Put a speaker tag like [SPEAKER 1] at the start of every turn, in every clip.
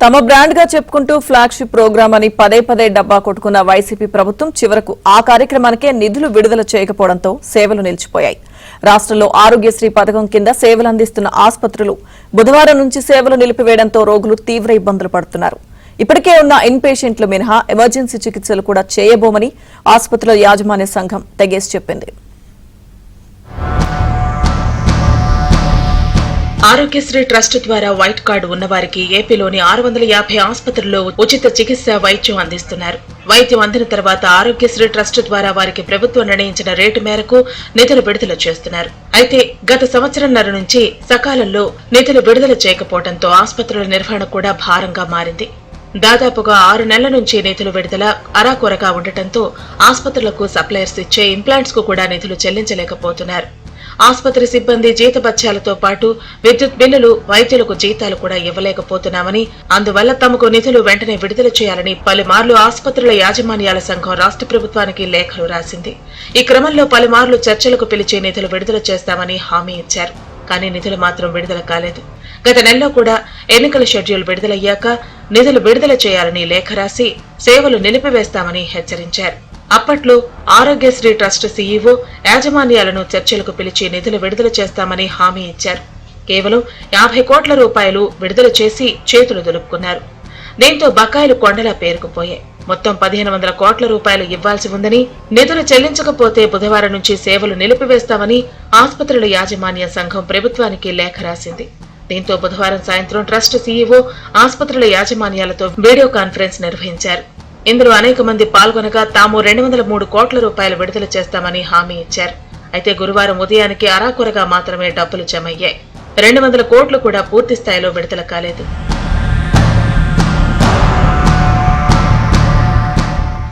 [SPEAKER 1] తమ బ్రాండ్ గా చెప్పుకుంటూ ఫ్లాగ్షిప్ ప్రోగ్రామ్ అని పదే పదే డబ్బా కొట్టుకున్న వైసీపీ ప్రభుత్వం చివరకు ఆ కార్యక్రమానికే నిధులు విడుదల చేయకపోవడంతో సేవలు నిలిచిపోయాయి. రాష్ట్రంలో ఆరోగ్యశ్రీ పథకం కింద సేవలు అందిస్తున్న ఆసుపత్రులు బుధవారం నుంచి సేవలు నిలిపివేయడంతో రోగులు తీవ్ర ఇబ్బందులు పడుతున్నారు. ఇప్పటికే ఉన్న ఇన్ పేషెంట్లు మినహా ఎమర్జెన్సీ చికిత్సలు కూడా చేయబోమని ఆసుపత్రుల యాజమాన్య సంఘం తెగేసి చెప్పింది.
[SPEAKER 2] ఆరోగ్యశ్రీ ట్రస్ట్ ద్వారా వైట్ కార్డు ఉన్నవారికి ఏపీలోని 650 ఆసుపత్రుల్లో ఉచిత చికిత్స వైద్యం అందిస్తున్నారు. వైద్యం అందిన తర్వాత ఆరోగ్యశ్రీ ట్రస్ట్ ద్వారా వారికి ప్రభుత్వం నిర్ణయించిన రేటు మేరకు నిధులు విడుదల చేస్తున్నారు. అయితే గత సంవత్సరంన్నర నుంచి సకాలంలో నిధులు విడుదల చేయకపోవడంతో ఆసుపత్రుల నిర్వహణ కూడా భారంగా మారింది. దాదాపుగా 6 నెలల నుంచి నిధులు విడుదల అరాకొరగా ఉండటంతో ఆసుపత్రులకు సప్లయర్స్ ఇచ్చే ఇంప్లాంట్స్ కు కూడా నిధులు చెల్లించలేకపోతున్నారు. ఆసుపత్రి సిబ్బంది జీతభత్యాలతో పాటు విద్యుత్ బిల్లులు, వైద్యులకు జీతాలు కూడా ఇవ్వలేకపోతున్నామని, అందువల్ల తమకు నిధులు వెంటనే విడుదల చేయాలని పలుమార్లు ఆసుపత్రుల యాజమాన్యాల సంఘం రాష్ట్ర ప్రభుత్వానికి లేఖలు రాసింది. ఈ క్రమంలో పలుమార్లు చర్చలకు పిలిచి నిధులు విడుదల చేస్తామని హామీ ఇచ్చారు. కానీ నిధులు మాత్రం విడుదల కాలేదు. గత నెలలో కూడా ఎన్నికల షెడ్యూల్ విడుదలయ్యాక నిధులు విడుదల చేయాలని లేఖ రాసి సేవలు నిలిపివేస్తామని హెచ్చరించారు. అప్పట్లో ఆరోగ్యశ్రీ ట్రస్ట్ సీఈఓ యాజమాన్యాలను చర్చలకు పిలిచి నిధులు విడుదల చేస్తామని హామీ ఇచ్చారు. కేవలం 50 కోట్ల రూపాయలు విడుదల చేసి చేతులు దులుపుకున్నారు. దీంతో బకాయిలు కొండలా పేరుకుపోయాయి. మొత్తం 1500 కోట్ల రూపాయలు ఇవ్వాల్సి ఉందని, నిధులు చెల్లించకపోతే బుధవారం నుంచి సేవలు నిలిపివేస్తామని ఆసుపత్రుల యాజమాన్య సంఘం ప్రభుత్వానికి లేఖ రాసింది. దీంతో బుధవారం సాయంత్రం ట్రస్ట్ సీఈఓ ఆసుపత్రుల యాజమాన్యాలతో వీడియో కాన్ఫరెన్స్ నిర్వహించారు. ఇందులో అనేక మంది పాల్గొనగా తాము 203 కోట్ల రూపాయలు విడుదల చేస్తామని హామీ ఇచ్చారు. అయితే గురువారం ఉదయానికి అరాకొరగా మాత్రమే డబ్బులు జమయ్యాయి. 200 కోట్లు కూడా పూర్తి స్థాయిలో విడుదల కాలేదు.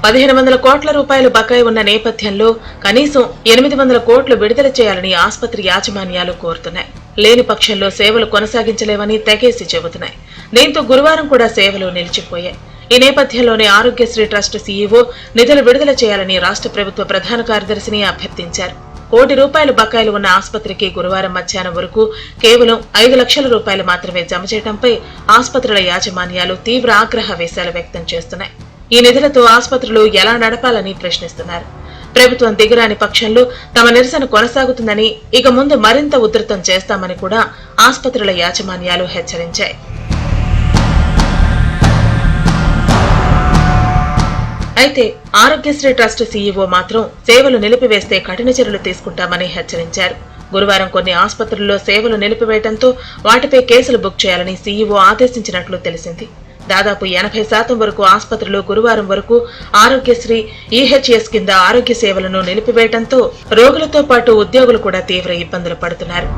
[SPEAKER 2] 1500 కోట్ల రూపాయలు బకాయి ఉన్న నేపథ్యంలో కనీసం 800 కోట్లు విడుదల చేయాలని ఆసుపత్రి యాజమాన్యాలు కోరుతున్నాయి. లేని పక్షంలో సేవలు కొనసాగించలేవని తెగేసి చెబుతున్నాయి. దీంతో గురువారం కూడా సేవలు నిలిచిపోయాయి. ఈ నేపథ్యంలోనే ఆరోగ్యశ్రీ ట్రస్ట్ సీఈఓ నిధులు విడుదల చేయాలని రాష్ట్ర ప్రభుత్వ ప్రధాన కార్యదర్శిని అభ్యర్థించారు. ₹1 కోటి బకాయిలు ఉన్న ఆసుపత్రికి గురువారం మధ్యాహ్నం వరకు కేవలం 5 లక్షల రూపాయలు మాత్రమే జమ చేయడంపై ఆసుపత్రుల యాజమాన్యాలు తీవ్ర ఆగ్రహవేశాలు వ్యక్తం చేస్తున్నాయి. ఈ నిధులతో ఆసుపత్రులు ఎలా నడపాలని ప్రశ్నిస్తున్నారు. ప్రభుత్వం దిగురాని పక్షంలో తమ నిరసన కొనసాగుతుందని, ఇక ముందు మరింత ఉధృతం చేస్తామని కూడా ఆసుపత్రుల యాజమాన్యాలు హెచ్చరించాయి. అయితే ఆరోగ్యశ్రీ ట్రస్ట్ సీఈఓ మాత్రం సేవలు నిలిపివేస్తే కఠిన చర్యలు తీసుకుంటామని హెచ్చరించారు. గురువారం కొన్ని ఆసుపత్రుల్లో సేవలు నిలిపివేయడంతో వాటిపై కేసులు బుక్ చేయాలని సీఈఓ ఆదేశించినట్లు తెలిసింది. దాదాపు 80% వరకు ఆసుపత్రులు గురువారం వరకు ఆరోగ్యశ్రీ ఈహెచ్ఎస్ కింద ఆరోగ్య సేవలను నిలిపివేయడంతో రోగులతో పాటు ఉద్యోగులు కూడా తీవ్ర ఇబ్బందులు పడుతున్నారు.